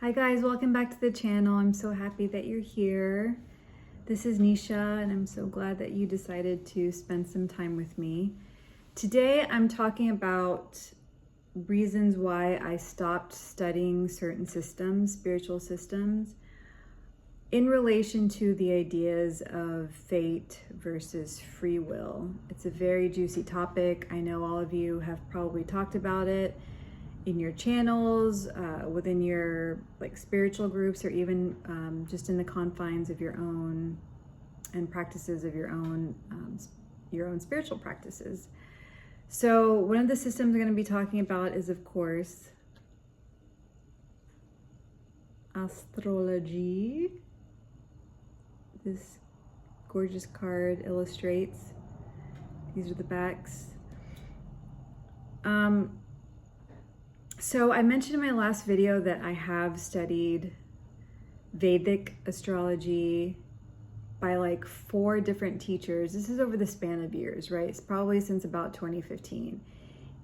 Hi guys, welcome back to the channel. I'm so happy that you're here. This is Nisha and I'm so glad that you decided to spend some time with me. Today I'm talking about reasons why I stopped studying certain systems, spiritual systems, in relation to the ideas of fate versus free will. It's a very juicy topic. I know all of you have probably talked about it in your channels, within your spiritual groups, or even just in the confines of your own and practices of your own spiritual practices. So one of the systems I'm going to be talking about is, of course, astrology. This gorgeous card illustrates. These are the backs. So I mentioned in my last video that I have studied Vedic astrology by 4 different teachers. This is over the span of years, right? It's probably since about 2015.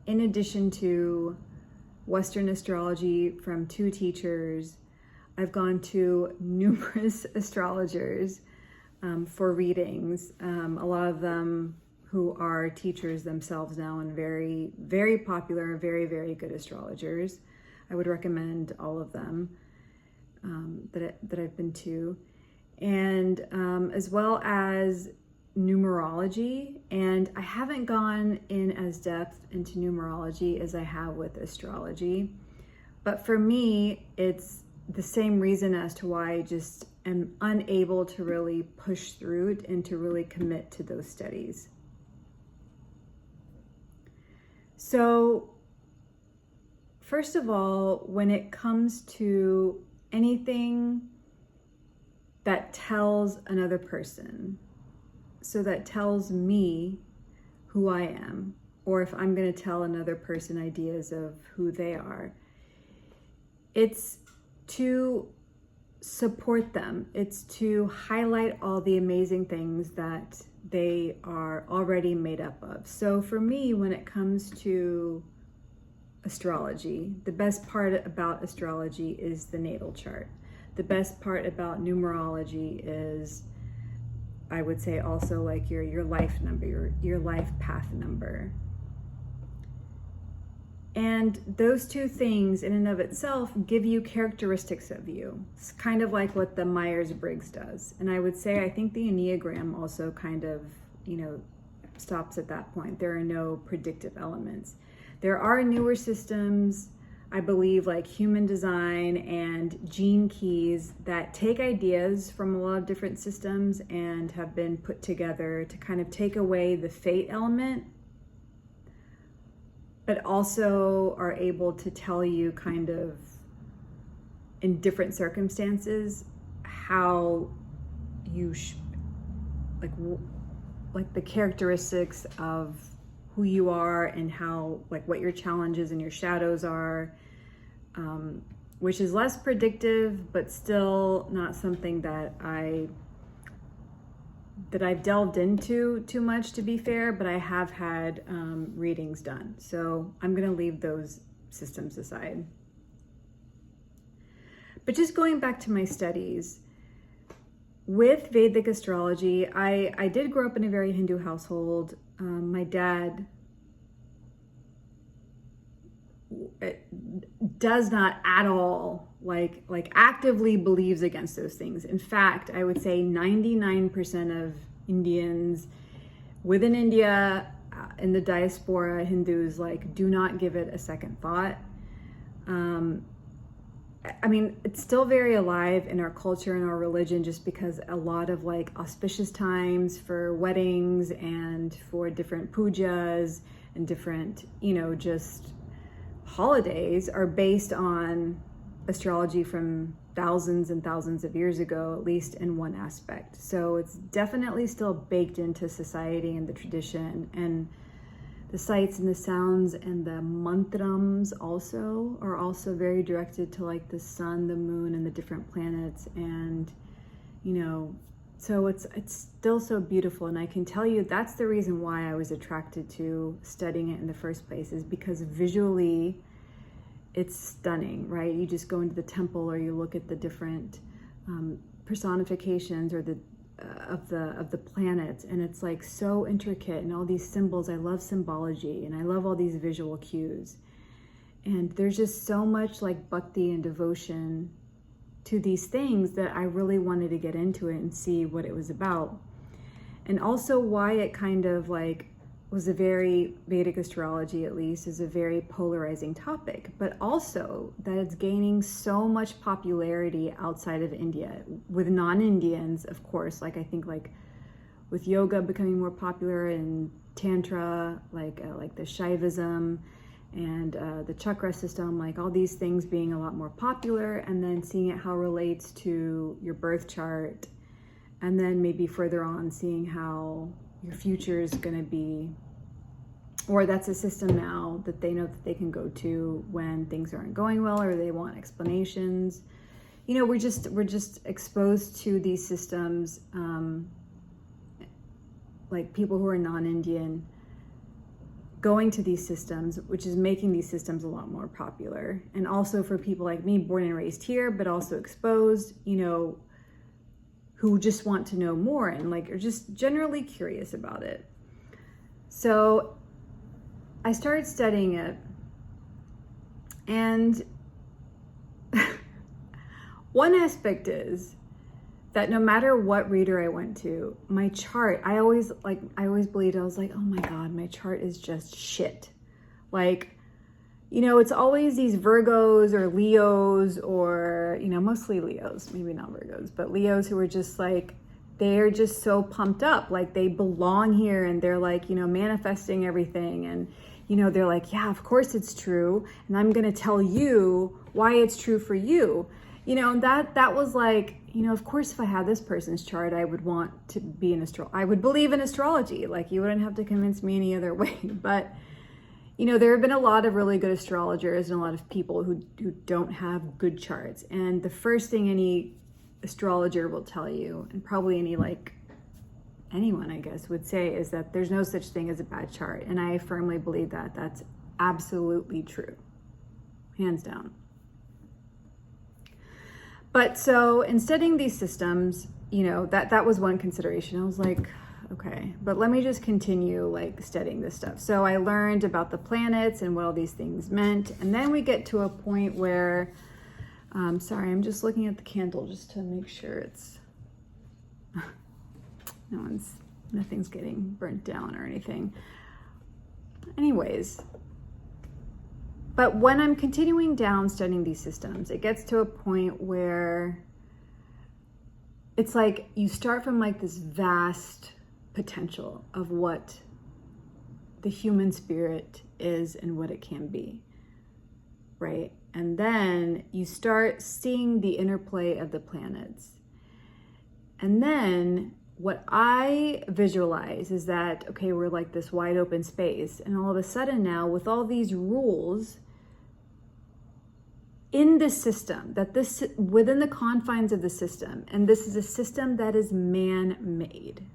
In addition to Western astrology from 2 teachers, I've gone to numerous astrologers for readings. A lot of them who are teachers themselves now and very, very popular, very, very good astrologers. I would recommend all of them that I've been to. And as well as numerology. And I haven't gone in as depth into numerology as I have with astrology. But for me, it's the same reason as to why I just am unable to really push through it and to really commit to those studies. So, first of all, when it comes to anything that tells another person, so that tells me who I am, or if I'm going to tell another person ideas of who they are, it's to support them. It's to highlight all the amazing things that they are already made up of. So for me, when it comes to astrology, the best part about astrology is the natal chart. The best part about numerology is, I would say, also your life number, your life path number. And those 2 things in and of itself give you characteristics of you. It's kind of like what the Myers-Briggs does. And I would say, I think the Enneagram also kind of, stops at that point. There are no predictive elements. There are newer systems, I believe, like human design and gene keys that take ideas from a lot of different systems and have been put together to kind of take away the fate element, but also are able to tell you kind of in different circumstances how you like the characteristics of who you are and how what your challenges and your shadows are, which is less predictive, but still not something that I've delved into too much, to be fair, but I have had readings done. So I'm going to leave those systems aside. But just going back to my studies, with Vedic astrology, I did grow up in a very Hindu household. My dad does not at all actively believes against those things. In fact, I would say 99% of Indians within India, in the diaspora, Hindus do not give it a second thought. I mean, it's still very alive in our culture and our religion, just because a lot of auspicious times for weddings and for different pujas and different, just holidays are based on astrology from thousands and thousands of years ago, at least in one aspect. So it's definitely still baked into society and the tradition, and the sights and the sounds and the mantrams are also very directed to the sun, the moon, and the different planets. And so it's still so beautiful. And I can tell you that's the reason why I was attracted to studying it in the first place, is because visually it's stunning, right? You just go into the temple, or you look at the different personifications or the of the planets, and it's like so intricate, and all these symbols. I love symbology, and I love all these visual cues, and there's just so much like bhakti and devotion to these things that I really wanted to get into it and see what it was about, and also why it kind of like was a very Vedic astrology, at least, is a very polarizing topic, but also that it's gaining so much popularity outside of India with non-Indians, of course. Like I think like with yoga becoming more popular, and tantra, like the Shaivism and the chakra system, like all these things being a lot more popular, and then seeing it how it relates to your birth chart, and then maybe further on seeing how your future is going to be, or that's a system now that they know that they can go to when things aren't going well, or they want explanations. You know, we're just exposed to these systems, like people who are non-Indian going to these systems, which is making these systems a lot more popular. And also for people like me, born and raised here, but also exposed, you know, who just want to know more and like are just generally curious about it. So I started studying it, and one aspect is that no matter what reader I went to, my chart, I always believed, I was like, oh my God, my chart is just shit. Like, you know, it's always these Virgos or Leos, or, you know, mostly Leos, maybe not Virgos, but Leos who are just like, they're just so pumped up, like they belong here, and they're like, you know, manifesting everything, and, you know, they're like, yeah, of course it's true, and I'm gonna tell you why it's true for you. You know, and that was like, you know, of course if I had this person's chart, I would want to be an I would believe in astrology. Like you wouldn't have to convince me any other way. But you know, there have been a lot of really good astrologers and a lot of people who don't have good charts. And the first thing any astrologer will tell you, and probably anyone, I guess, would say, is that there's no such thing as a bad chart. And I firmly believe that that's absolutely true, hands down. But so in studying these systems, you know, that was one consideration. I was like, okay, but let me just continue like studying this stuff. So I learned about the planets and what all these things meant. And then we get to a point where, sorry, I'm just looking at the candle just to make sure it's, nothing's getting burnt down or anything. Anyways, but when I'm continuing down studying these systems, it gets to a point where it's like you start from like this vast potential of what the human spirit is and what it can be, right? And then you start seeing the interplay of the planets. And then what I visualize is that, okay, we're like this wide open space, and all of a sudden now, with all these rules in this system, that this within the confines of the system, and this is a system that is man-made.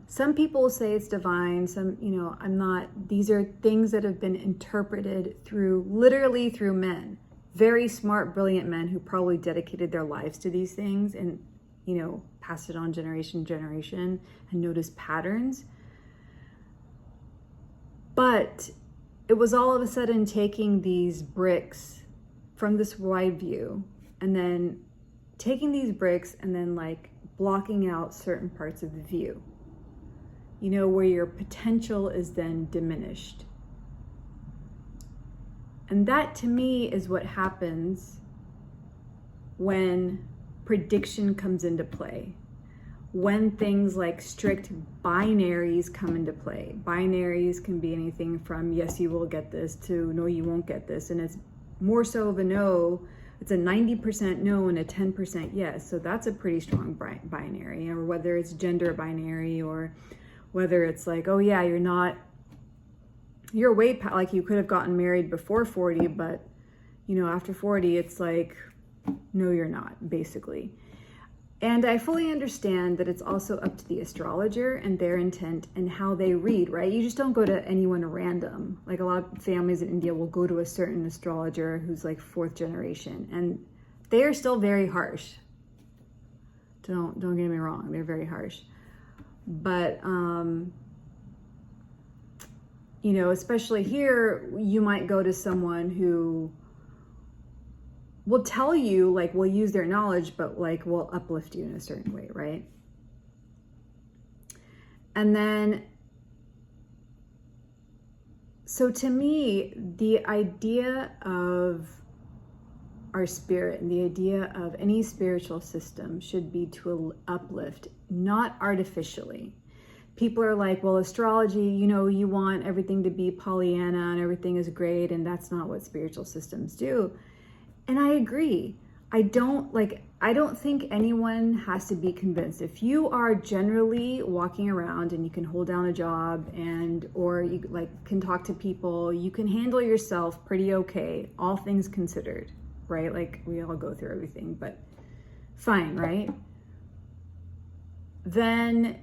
Some people say it's divine, some, you know, I'm not, these are things that have been interpreted literally through men, very smart, brilliant men who probably dedicated their lives to these things and, you know, passed it on generation to generation and noticed patterns. But it was all of a sudden taking these bricks from this wide view, and then taking these bricks and then like blocking out certain parts of the view, you know, where your potential is then diminished. And that to me is what happens when prediction comes into play, when things like strict binaries come into play. Binaries can be anything from yes, you will get this, to no, you won't get this. And it's more so of a no, it's a 90% no and a 10% yes. So that's a pretty strong binary. Or whether it's gender binary, or whether it's like, oh yeah, you're way past, like you could have gotten married before 40, but you know, after 40, it's like, no, you're not, basically. And I fully understand that it's also up to the astrologer and their intent and how they read, right? You just don't go to anyone random. Like a lot of families in India will go to a certain astrologer who's like 4th generation, and they are still very harsh. Don't get me wrong, they're very harsh. But you know, especially here, you might go to someone who will tell you, like, will use their knowledge, but like will uplift you in a certain way, right? And then, so to me, the idea of our spirit and the idea of any spiritual system should be to uplift, not artificially. People are like, well, astrology, you know, you want everything to be Pollyanna and everything is great, and that's not what spiritual systems do. And I agree. I don't think anyone has to be convinced. If you are generally walking around and you can hold down a job or you like can talk to people, you can handle yourself pretty okay, all things considered, right? Like we all go through everything, but fine, right? Then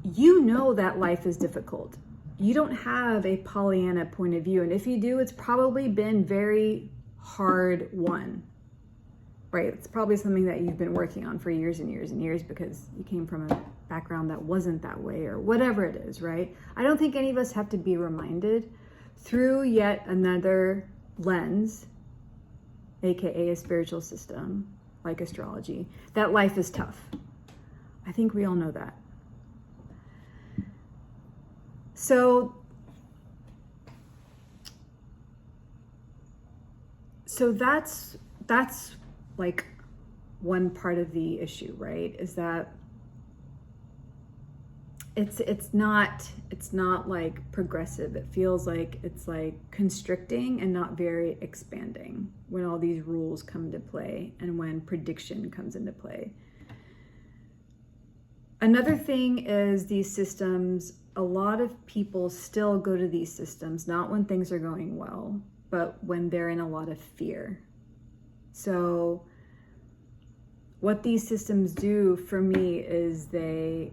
you know that life is difficult. You don't have a Pollyanna point of view. And if you do, it's probably been very hard won, right? It's probably something that you've been working on for years and years and years because you came from a background that wasn't that way or whatever it is, right? I don't think any of us have to be reminded through yet another lens, aka a spiritual system like astrology, that life is tough. I think we all know that. So that's like one part of the issue, right? Is that it's not like progressive. It feels like it's like constricting and not very expanding when all these rules come into play and when prediction comes into play. Another thing is these systems, a lot of people still go to these systems, not when things are going well, but when they're in a lot of fear. So what these systems do for me is they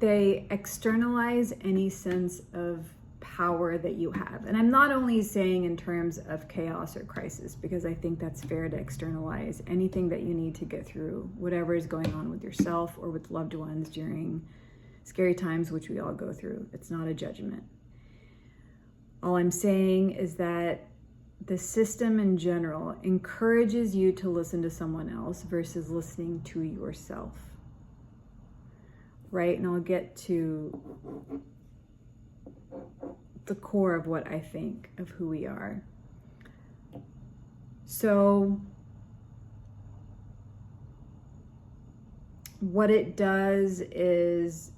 externalize any sense of power that you have. And I'm not only saying in terms of chaos or crisis, because I think that's fair to externalize anything that you need to get through, whatever is going on with yourself or with loved ones during scary times, which we all go through. It's not a judgment. All I'm saying is that the system in general encourages you to listen to someone else versus listening to yourself, right? And I'll get to the core of what I think of who we are. So what it does is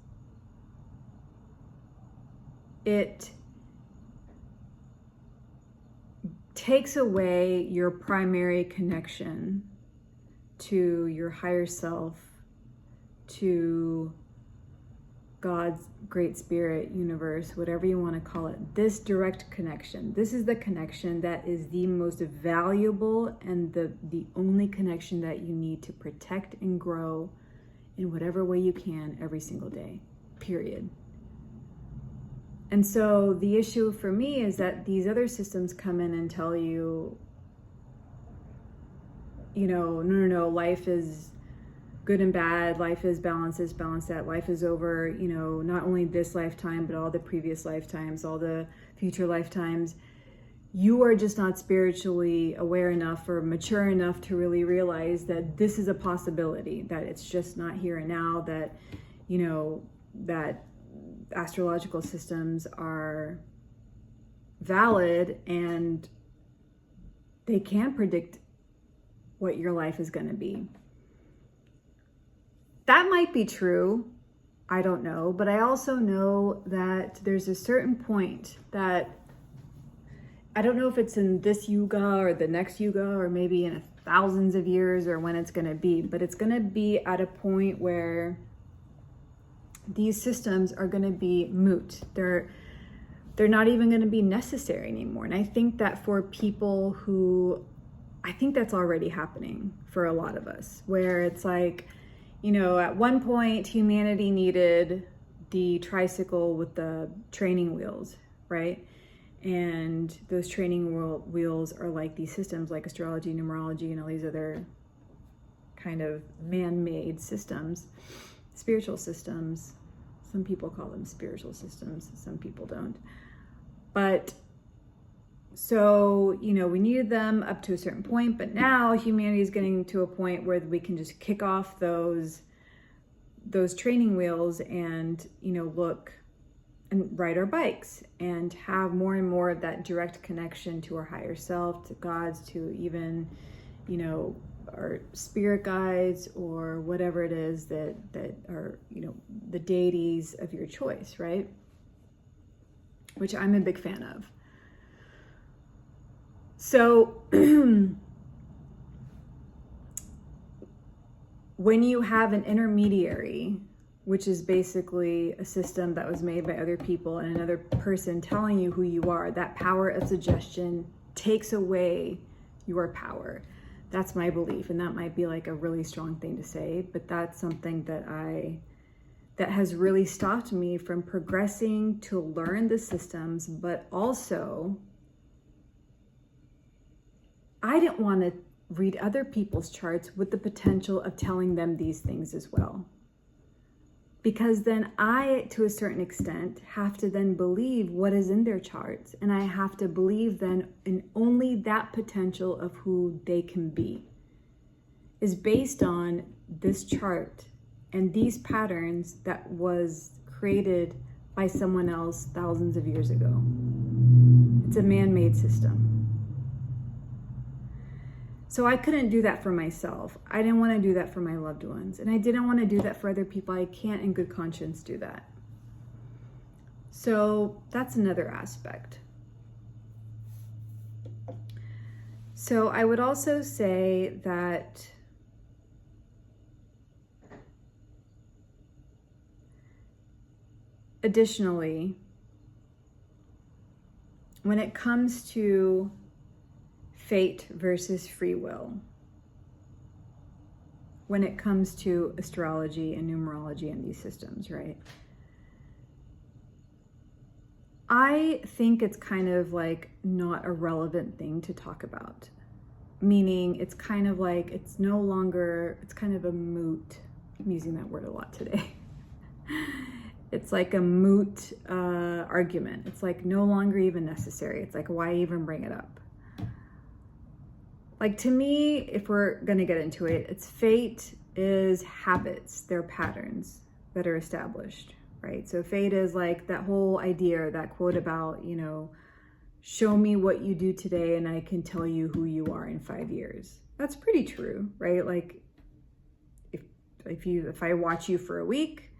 it takes away your primary connection to your higher self, to God's great spirit, universe, whatever you want to call it. This direct connection, this is the connection that is the most valuable and the only connection that you need to protect and grow in whatever way you can every single day, period. And so the issue for me is that these other systems come in and tell you, no, life is good and bad, life is balance this, balance that, life is over, not only this lifetime, but all the previous lifetimes, all the future lifetimes. You are just not spiritually aware enough or mature enough to really realize that this is a possibility, that it's just not here and now, that, that astrological systems are valid and they can predict what your life is going to be. That might be true, I don't know, but I also know that there's a certain point that, I don't know if it's in this yuga or the next yuga or maybe in thousands of years or when it's going to be, but it's going to be at a point where these systems are going to be moot. They're not even going to be necessary anymore. And I think that for people who I think that's already happening for a lot of us, where it's like, at one point humanity needed the tricycle with the training wheels, right? And those training wheels are like these systems like astrology, numerology, and all these other kind of man-made systems, spiritual systems. Some people call them spiritual systems, some people don't. But so, we needed them up to a certain point, but now humanity is getting to a point where we can just kick off those training wheels and, look and ride our bikes and have more and more of that direct connection to our higher self, to God's, to even, our spirit guides or whatever it is that are, the deities of your choice, right? Which I'm a big fan of. So when you have an intermediary, which is basically a system that was made by other people and another person telling you who you are, that power of suggestion takes away your power. That's my belief, and that might be like a really strong thing to say, but that's something that has really stopped me from progressing to learn the systems, but also I didn't want to read other people's charts with the potential of telling them these things as well. Because then I, to a certain extent, have to then believe what is in their charts. And I have to believe then in only that potential of who they can be is based on this chart and these patterns that was created by someone else thousands of years ago. It's a man-made system. So I couldn't do that for myself. I didn't want to do that for my loved ones. And I didn't want to do that for other people. I can't in good conscience do that. So that's another aspect. So I would also say that additionally, when it comes to fate versus free will, when it comes to astrology and numerology and these systems, right? I think it's kind of like not a relevant thing to talk about. Meaning it's kind of like, it's kind of a moot, I'm using that word a lot today. It's like a moot argument. It's like no longer even necessary. It's like, why even bring it up? Like, to me, if we're going to get into it, it's fate is habits, they're patterns that are established, right? So fate is like that whole idea, or that quote about, show me what you do today and I can tell you who you are in 5 years. That's pretty true, right? Like if I watch you for a week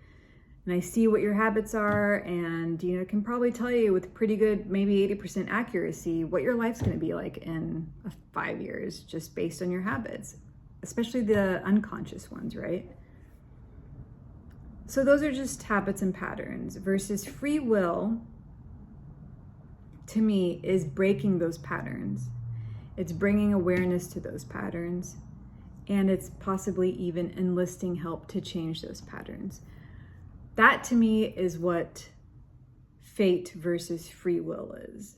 and I see what your habits are, and I can probably tell you with pretty good, maybe 80% accuracy, what your life's going to be like in 5 years, just based on your habits, especially the unconscious ones, right? So those are just habits and patterns, versus free will, to me, is breaking those patterns. It's bringing awareness to those patterns, and it's possibly even enlisting help to change those patterns. That to me is what fate versus free will is.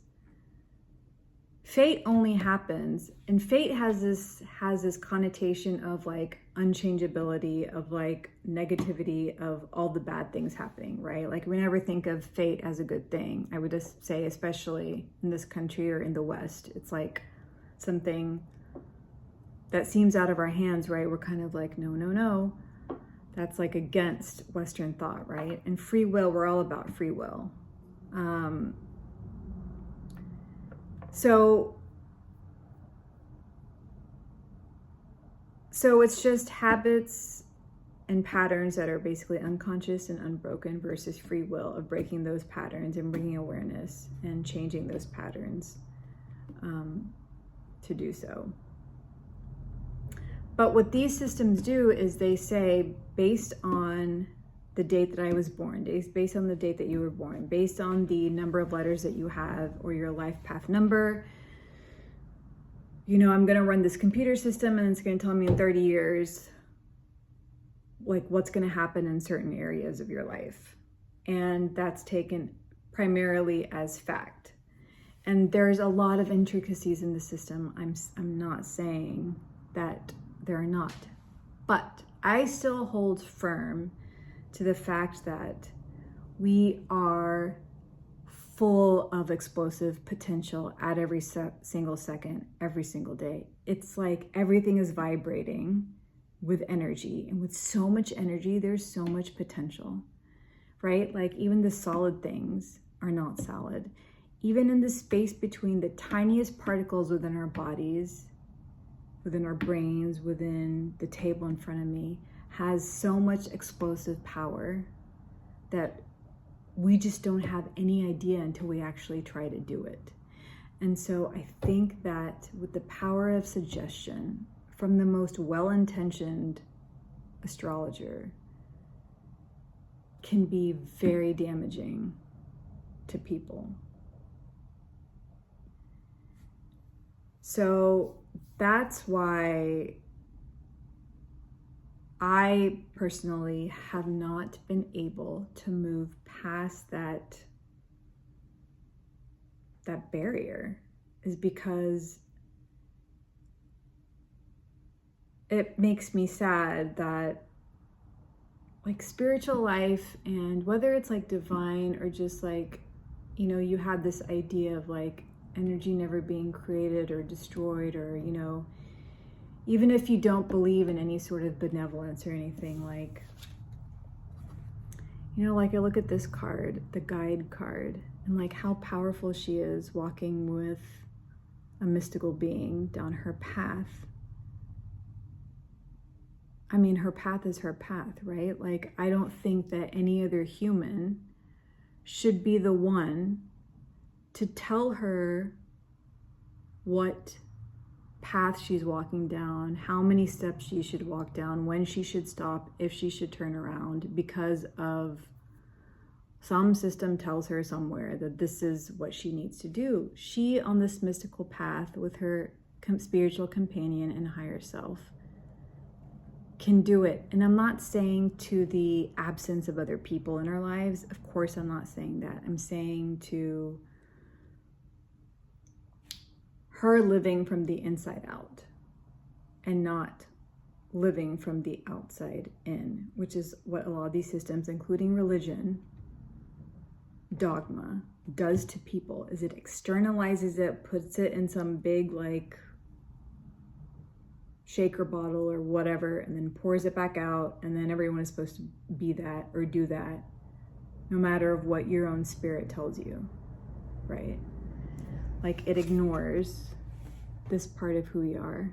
Fate only happens, and fate has this connotation of like unchangeability, of like negativity, of all the bad things happening, right? Like we never think of fate as a good thing. I would just say, especially in this country or in the West, it's like something that seems out of our hands, right? We're kind of like, no. That's like against Western thought, right? And free will, we're all about free will. So it's just habits and patterns that are basically unconscious and unbroken, versus free will of breaking those patterns and bringing awareness and changing those patterns to do so. But what these systems do is they say, based on the date that I was born, based on the date that you were born, based on the number of letters that you have, or your life path number, I'm going to run this computer system and it's going to tell me in 30 years, like what's going to happen in certain areas of your life. And that's taken primarily as fact. And there's a lot of intricacies in the system. I'm not saying that there are not, but I still hold firm to the fact that we are full of explosive potential at every single second, every single day. It's like everything is vibrating with energy, and with so much energy, there's so much potential, right? Like even the solid things are not solid. Even in the space between the tiniest particles within our bodies, within our brains, within the table in front of me, has so much explosive power that we just don't have any idea until we actually try to do it. And so I think that with the power of suggestion from the most well-intentioned astrologer can be very damaging to people. So that's why I personally have not been able to move past that barrier, is because it makes me sad that like spiritual life, and whether it's like divine or just like, you have this idea of like energy never being created or destroyed, or, even if you don't believe in any sort of benevolence or anything, like, like I look at this card, the guide card, and like how powerful she is walking with a mystical being down her path. I mean, her path is her path, right? Like, I don't think that any other human should be the one to tell her what path she's walking down, how many steps she should walk down, when she should stop, if she should turn around, because of some system tells her somewhere that this is what she needs to do. She, on this mystical path with her spiritual companion and higher self, can do it. And I'm not saying to the absence of other people in our lives. Of course, I'm not saying that. I'm saying to her living from the inside out and not living from the outside in, which is what a lot of these systems, including religion, dogma, does to people, is it externalizes it, puts it in some big like shaker bottle or whatever, and then pours it back out, and then everyone is supposed to be that or do that, no matter of what your own spirit tells you, right? Like it ignores this part of who we are.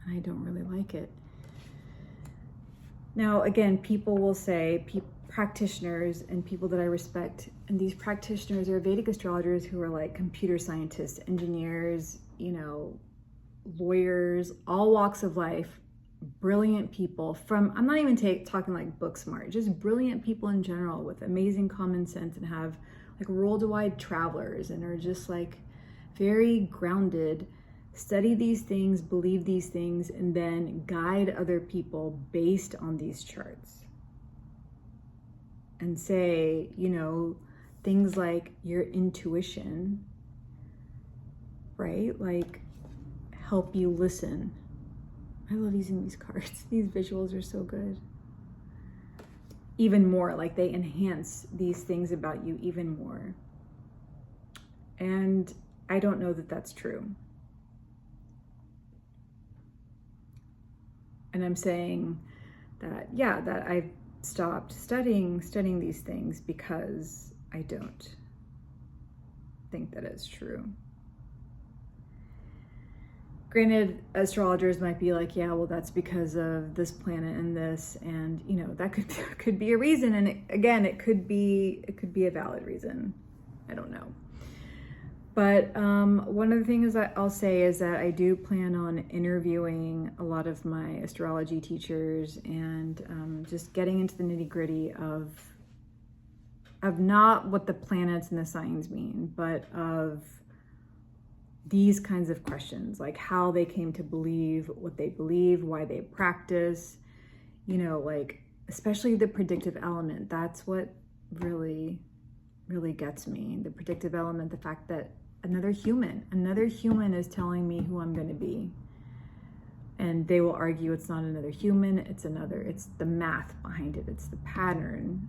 And I don't really like it. Now, again, people will say, practitioners and people that I respect, and these practitioners are Vedic astrologers who are like computer scientists, engineers, lawyers, all walks of life, brilliant people from, I'm not even talking like book smart, just brilliant people in general with amazing common sense and have like worldwide travelers and are just like very grounded, study these things, believe these things, and then guide other people based on these charts. And say, things like your intuition, right? Like help you listen. I love using these cards. These visuals are so good. Even more, like they enhance these things about you even more. And I don't know that that's true. And I'm saying that, that I've stopped studying these things because I don't think that it's true. Granted, astrologers might be like, yeah, well, that's because of this planet and this, and that could be a reason. And it could be a valid reason. I don't know. But one of the things that I'll say is that I do plan on interviewing a lot of my astrology teachers and just getting into the nitty-gritty of of not what the planets and the signs mean, but of these kinds of questions, like how they came to believe what they believe, why they practice, you know, like especially the predictive element. That's what really gets me. The predictive element, the fact that another human is telling me who I'm going to be. And they will argue it's not another human, it's the math behind it, it's the pattern.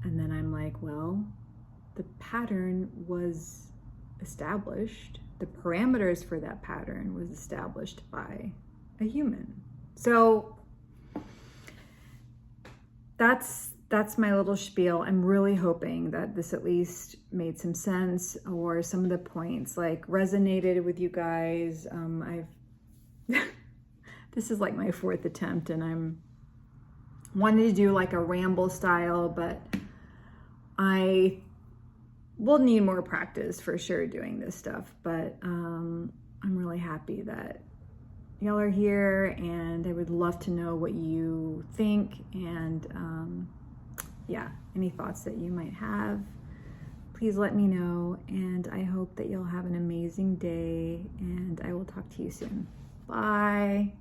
And then I'm like, well, the pattern was established, the parameters for that pattern was established by a human. So that's my little spiel. I'm really hoping that this at least made some sense, or some of the points like resonated with you guys. This is like my 4th attempt, and I'm wanting to do like a ramble style, but I will need more practice for sure doing this stuff. But I'm really happy that y'all are here, and I would love to know what you think, and yeah, any thoughts that you might have, please let me know. And I hope that you'll have an amazing day, and I will talk to you soon. Bye.